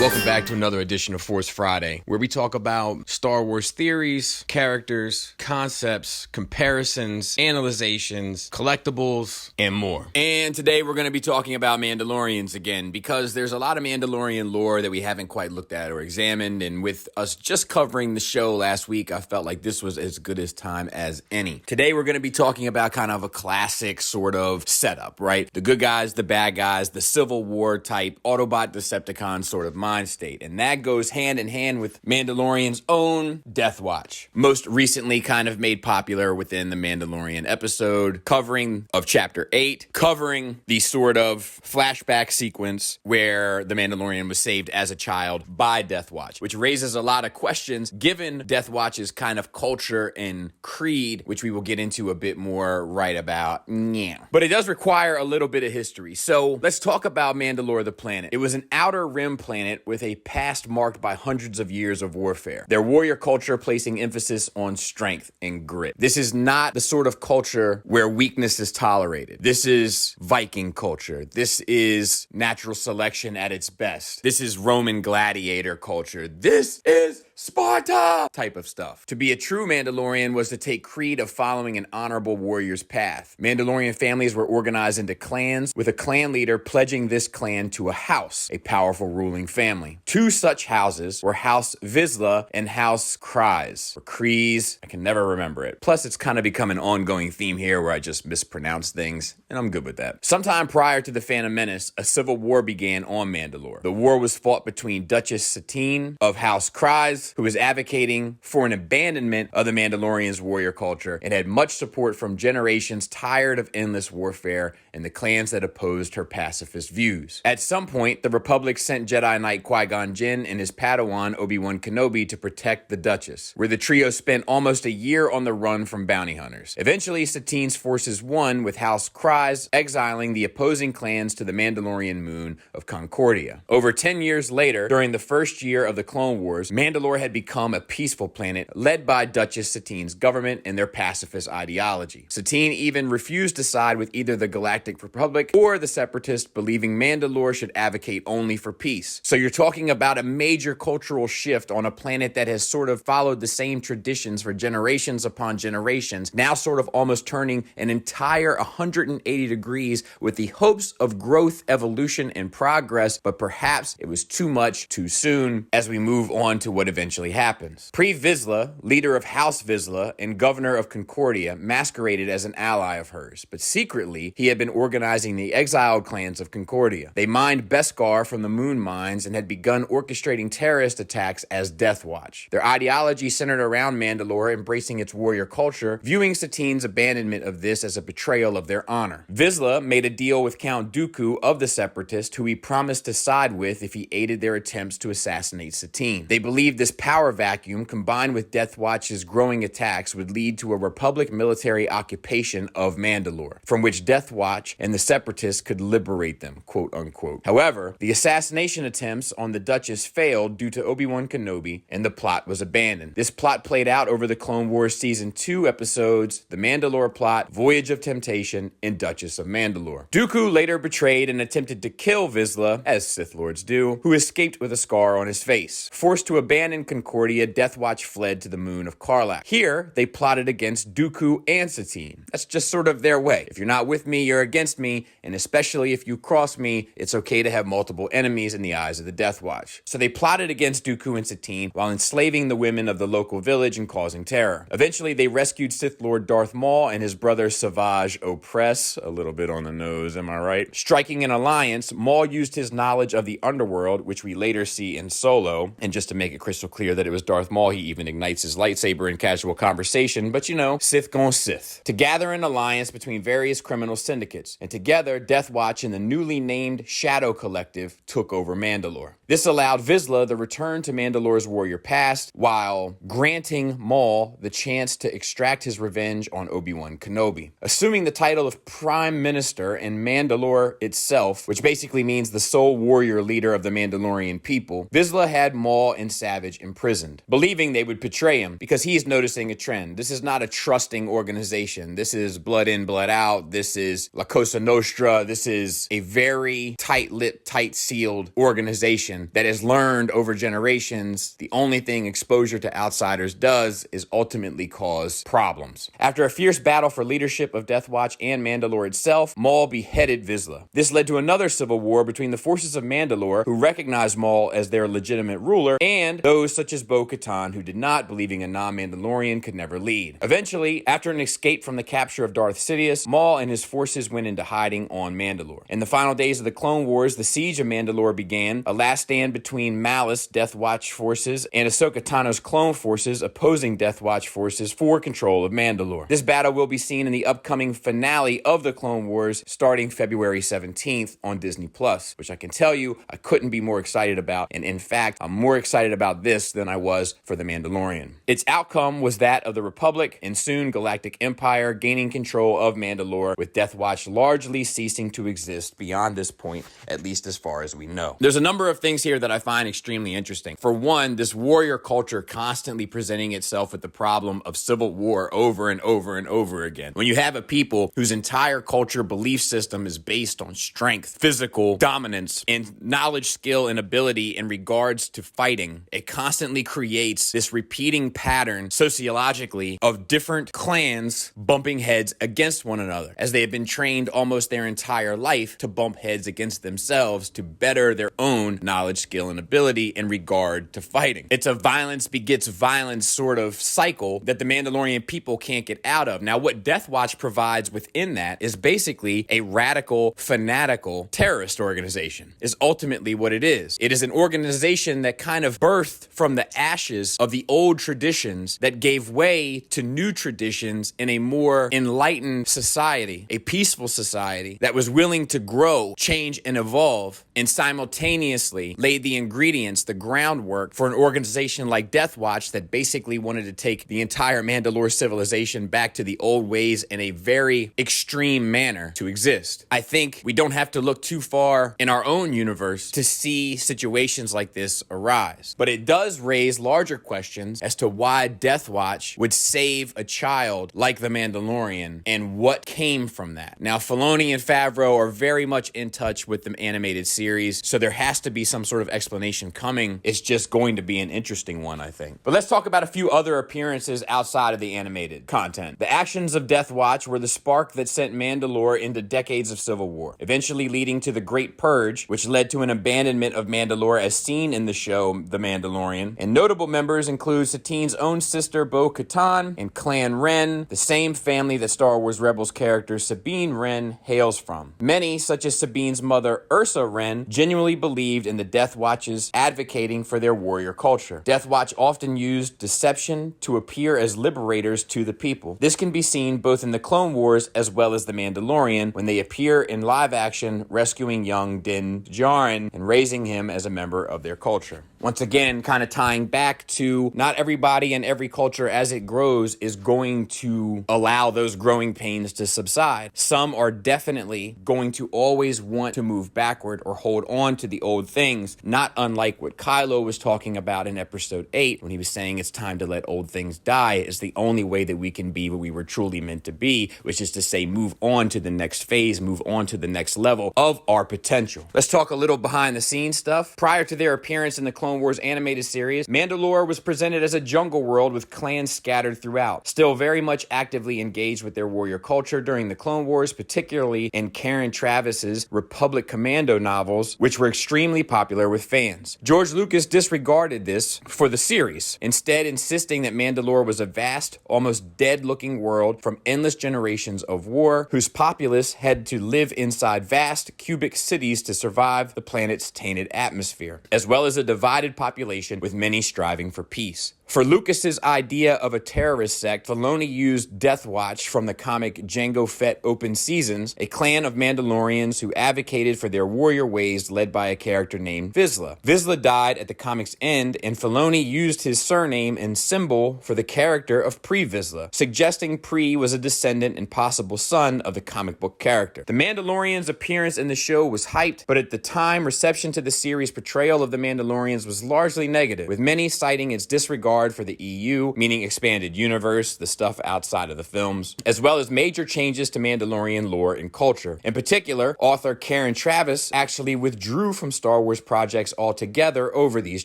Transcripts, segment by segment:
Welcome back to another edition of Force Friday, where we talk about Star Wars theories, characters, concepts, comparisons, analyzations, collectibles, and more. And today we're going to be talking about Mandalorians again, because there's a lot of Mandalorian lore that we haven't quite looked at or examined, and with us just covering the show last week, I felt like this was as good a time as any. Today we're going to be talking about kind of a classic sort of setup, right? The good guys, the bad guys, the Civil War type Autobot Decepticon sort of mind state, and that goes hand in hand with Mandalorian's own Death Watch, most recently kind of made popular within the Mandalorian episode covering of Chapter 8, covering the sort of flashback sequence where the Mandalorian was saved as a child by Death Watch, which raises a lot of questions given Death Watch's kind of culture and creed, which we will get into a bit more right about now. But it does require a little bit of history. So let's talk about Mandalore the planet. It was an outer rim planet with a past marked by hundreds of years of warfare. Their warrior culture placing emphasis on strength and grit. This is not the sort of culture where weakness is tolerated. This is Viking culture. This is natural selection at its best. This is Roman gladiator culture. This is Sparta type of stuff. To be a true Mandalorian was to take creed of following an honorable warrior's path. Mandalorian families were organized into clans, with a clan leader pledging this clan to a house, a powerful ruling family. Two such houses were House Vizsla and House Kryze, or Kryze. I can never remember it. Plus, it's kind of become an ongoing theme here where I just mispronounce things, and I'm good with that. Sometime prior to the Phantom Menace, a civil war began on Mandalore. The war was fought between Duchess Satine of House Kryze, who was advocating for an abandonment of the Mandalorians' warrior culture and had much support from generations tired of endless warfare and the clans that opposed her pacifist views. At some point, the Republic sent Jedi Knight Qui-Gon Jinn and his Padawan Obi-Wan Kenobi to protect the Duchess, where the trio spent almost a year on the run from bounty hunters. Eventually, Satine's forces won, with House Kryze exiling the opposing clans to the Mandalorian moon of Concordia. Over 10 years later, during the first year of the Clone Wars, Mandalore had become a peaceful planet led by Duchess Satine's government and their pacifist ideology. Satine even refused to side with either the Galactic Republic or the Separatists, believing Mandalore should advocate only for peace. So you're talking about a major cultural shift on a planet that has sort of followed the same traditions for generations upon generations, now sort of almost turning an entire 180 degrees with the hopes of growth, evolution, and progress, but perhaps it was too much too soon as we move on to what eventually happens. Pre-Vizsla, leader of House Vizsla and governor of Concordia, masqueraded as an ally of hers, but secretly he had been organizing the exiled clans of Concordia. They mined Beskar from the moon mines and had begun orchestrating terrorist attacks as Death Watch. Their ideology centered around Mandalore embracing its warrior culture, viewing Satine's abandonment of this as a betrayal of their honor. Vizsla made a deal with Count Dooku of the Separatists, who he promised to side with if he aided their attempts to assassinate Satine. They believed this power vacuum, combined with Death Watch's growing attacks, would lead to a Republic military occupation of Mandalore, from which Death Watch and the Separatists could liberate them, quote unquote. However, the assassination attempts on the Duchess failed due to Obi-Wan Kenobi, and the plot was abandoned. This plot played out over the Clone Wars Season 2 episodes, The Mandalore Plot, Voyage of Temptation, and Duchess of Mandalore. Dooku later betrayed and attempted to kill Vizsla, as Sith Lords do, who escaped with a scar on his face. Forced to abandon Concordia, Death Watch fled to the moon of Karlak. Here, they plotted against Dooku and Satine. That's just sort of their way. If you're not with me, you're against me, and especially if you cross me, it's okay to have multiple enemies in the eyes of the Death Watch. So they plotted against Dooku and Satine while enslaving the women of the local village and causing terror. Eventually, they rescued Sith Lord Darth Maul and his brother Savage Opress, a little bit on the nose, am I right? Striking an alliance, Maul used his knowledge of the underworld, which we later see in Solo, and just to make it crystal clear that it was Darth Maul, he even ignites his lightsaber in casual conversation, but you know, Sith gon' Sith. To gather an alliance between various criminal syndicates, and together, Death Watch and the newly named Shadow Collective took over Mandalore. This allowed Vizsla the return to Mandalore's warrior past, while granting Maul the chance to extract his revenge on Obi-Wan Kenobi. Assuming the title of Prime Minister in Mandalore itself, which basically means the sole warrior leader of the Mandalorian people, Vizsla had Maul and Savage imprisoned, believing they would betray him because he's noticing a trend. This is not a trusting organization. This is blood in, blood out. This is La Cosa Nostra. This is a very tight-lipped, tight-sealed organization that has learned over generations the only thing exposure to outsiders does is ultimately cause problems. After a fierce battle for leadership of Death Watch and Mandalore itself, Maul beheaded Vizsla. This led to another civil war between the forces of Mandalore, who recognized Maul as their legitimate ruler, and those such as Bo-Katan, who did not, believing a non-Mandalorian could never lead. Eventually, after an escape from the capture of Darth Sidious, Maul and his forces went into hiding on Mandalore. In the final days of the Clone Wars, the siege of Mandalore began, a last stand between Malice, Death Watch forces, and Ahsoka Tano's clone forces opposing Death Watch forces for control of Mandalore. This battle will be seen in the upcoming finale of the Clone Wars starting February 17th on Disney+, which I can tell you I couldn't be more excited about, and in fact, I'm more excited about this than I was for The Mandalorian. Its outcome was that of the Republic and soon Galactic Empire gaining control of Mandalore, with Death Watch largely ceasing to exist beyond this point, at least as far as we know. There's a number of things here that I find extremely interesting. For one, this warrior culture constantly presenting itself with the problem of civil war over and over and over again. When you have a people whose entire culture belief system is based on strength, physical dominance, and knowledge, skill, and ability in regards to fighting, it constantly creates this repeating pattern sociologically of different clans bumping heads against one another, as they have been trained almost their entire life to bump heads against themselves to better their own knowledge, skill, and ability in regard to fighting. It's a violence begets violence sort of cycle that the Mandalorian people can't get out of. Now, what Death Watch provides within that is basically a radical, fanatical terrorist organization, is ultimately what it is. It is an organization that kind of birthed from the ashes of the old traditions that gave way to new traditions in a more enlightened society, a peaceful society that was willing to grow, change, and evolve, and simultaneously laid the ingredients, the groundwork for an organization like Death Watch that basically wanted to take the entire Mandalore civilization back to the old ways in a very extreme manner to exist. I think we don't have to look too far in our own universe to see situations like this arise. But it does raise larger questions as to why Death Watch would save a child like the Mandalorian and what came from that. Now, Filoni and Favreau are very much in touch with the animated series, so there has to be some sort of explanation coming. It's just going to be an interesting one, I think. But let's talk about a few other appearances outside of the animated content. The actions of Death Watch were the spark that sent Mandalore into decades of civil war, eventually leading to the Great Purge, which led to an abandonment of Mandalore as seen in the show The Mandalorian. And notable members include Satine's own sister Bo-Katan and Clan Wren, the same family that Star Wars Rebels character Sabine Wren hails from. Many, such as Sabine's mother Ursa Wren, genuinely believed in the Death Watches advocating for their warrior culture. Death Watch often used deception to appear as liberators to the people. This can be seen both in the Clone Wars as well as The Mandalorian when they appear in live action rescuing young Din Djarin and raising him as a member of their culture. Once again, kind of tying back to not everybody and every culture as it grows is going to allow those growing pains to subside. Some are definitely going to always want to move backward or hold on to the old things, not unlike what Kylo was talking about in episode 8 when he was saying it's time to let old things die is the only way that we can be what we were truly meant to be, which is to say move on to the next phase, move on to the next level of our potential. Let's talk a little behind the scenes stuff. Prior to their appearance in the Clone Wars animated series, Mandalore was presented as a jungle world with clans scattered throughout, still very much actively engaged with their warrior culture during the Clone Wars, particularly in Karen Travis's Republic Commando novels, which were extremely popular with fans. George Lucas disregarded this for the series, instead insisting that Mandalore was a vast, almost dead-looking world from endless generations of war, whose populace had to live inside vast, cubic cities to survive the planet's tainted atmosphere, as well as a divided population with many striving for peace. For Lucas's idea of a terrorist sect, Filoni used Death Watch from the comic Jango Fett Open Seasons, a clan of Mandalorians who advocated for their warrior ways led by a character named Vizsla. Vizsla died at the comic's end, and Filoni used his surname and symbol for the character of Pre-Vizsla, suggesting Pre was a descendant and possible son of the comic book character. The Mandalorians' appearance in the show was hyped, but at the time, reception to the series' portrayal of the Mandalorians was largely negative, with many citing its disregard for the EU, meaning expanded universe, the stuff outside of the films, as well as major changes to Mandalorian lore and culture. In particular, author Karen Traviss actually withdrew from Star Wars projects altogether over these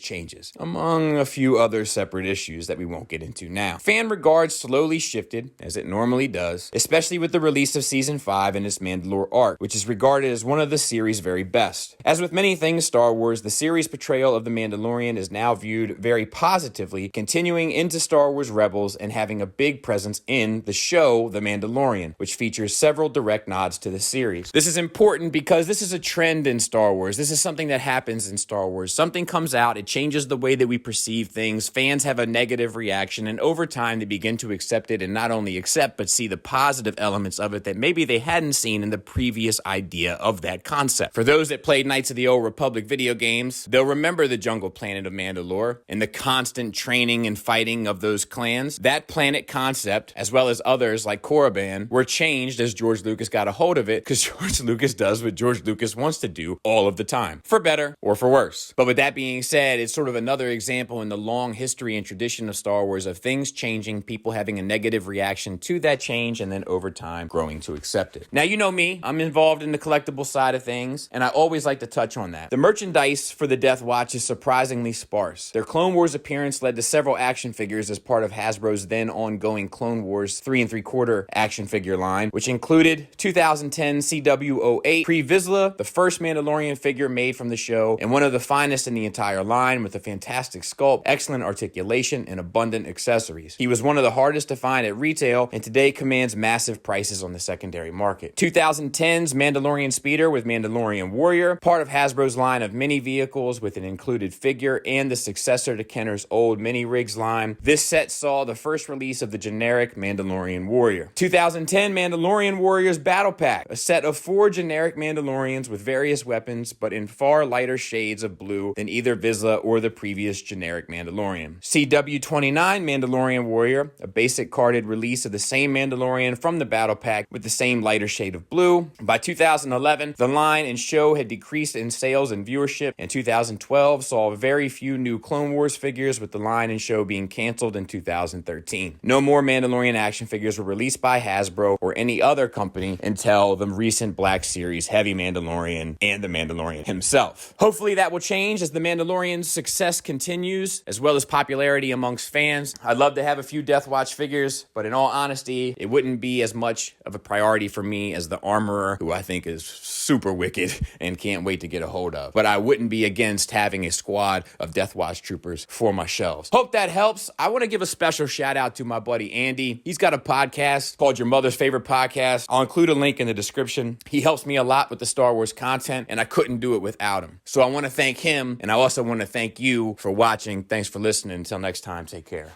changes, among a few other separate issues that we won't get into now. Fan regards slowly shifted, as it normally does, especially with the release of Season 5 and its Mandalore arc, which is regarded as one of the series' very best. As with many things Star Wars, the series' portrayal of the Mandalorian is now viewed very positively, continuing into Star Wars Rebels and having a big presence in the show The Mandalorian, which features several direct nods to the series. This is important because this is a trend in Star Wars. This is something that happens in Star Wars. Something comes out, it changes the way that we perceive things, fans have a negative reaction, and over time they begin to accept it, and not only accept, but see the positive elements of it that maybe they hadn't seen in the previous idea of that concept. For those that played Knights of the Old Republic video games, they'll remember the jungle planet of Mandalore and the constant training and fighting of those clans. That planet concept, as well as others like Korriban, were changed as George Lucas got a hold of it, because George Lucas does what George Lucas wants to do all of the time, for better or for worse. But with that being said, it's sort of another example in the long history and tradition of Star Wars of things changing, people having a negative reaction to that change, and then over time growing to accept it. Now, you know me, I'm involved in the collectible side of things, and I always like to touch on that. The merchandise for the Death Watch is surprisingly sparse. Their Clone Wars appearance led to several action figures as part of Hasbro's then ongoing Clone Wars 3 3/4 action figure line, which included 2010 CW08 Pre-Vizsla, the first Mandalorian figure made from the show, and one of the finest in the entire line, with a fantastic sculpt, excellent articulation, and abundant accessories. He was one of the hardest to find at retail, and today commands massive prices on the secondary market. 2010's Mandalorian Speeder with Mandalorian Warrior, part of Hasbro's line of mini vehicles with an included figure and the successor to Kenner's old mini rigs line. This set saw the first release of the generic Mandalorian Warrior. 2010 Mandalorian Warriors Battle Pack, a set of 4 generic Mandalorians with various weapons, but in far lighter shades of blue than either Vizsla or the previous generic Mandalorian. CW29 Mandalorian Warrior, a basic carded release of the same Mandalorian from the Battle Pack with the same lighter shade of blue. By 2011, the line and show had decreased in sales and viewership, and 2012 saw very few new Clone Wars figures, with the line and show being canceled in 2013. No more Mandalorian action figures were released by Hasbro or any other company until the recent Black Series Heavy Mandalorian and the Mandalorian himself. Hopefully that will change as the Mandalorian's success continues, as well as popularity amongst fans. I'd love to have a few Death Watch figures, but in all honesty, it wouldn't be as much of a priority for me as the Armorer, who I think is super wicked and can't wait to get a hold of. But I wouldn't be against having a squad of Death Watch troopers for my shelves. Hope that helps. I want to give a special shout out to my buddy Andy. He's got a podcast called Your Mother's Favorite Podcast. I'll include a link in the description. He helps me a lot with the Star Wars content, and I couldn't do it without him. So I want to thank him, and I also want to thank you for watching. Thanks for listening. Until next time, take care.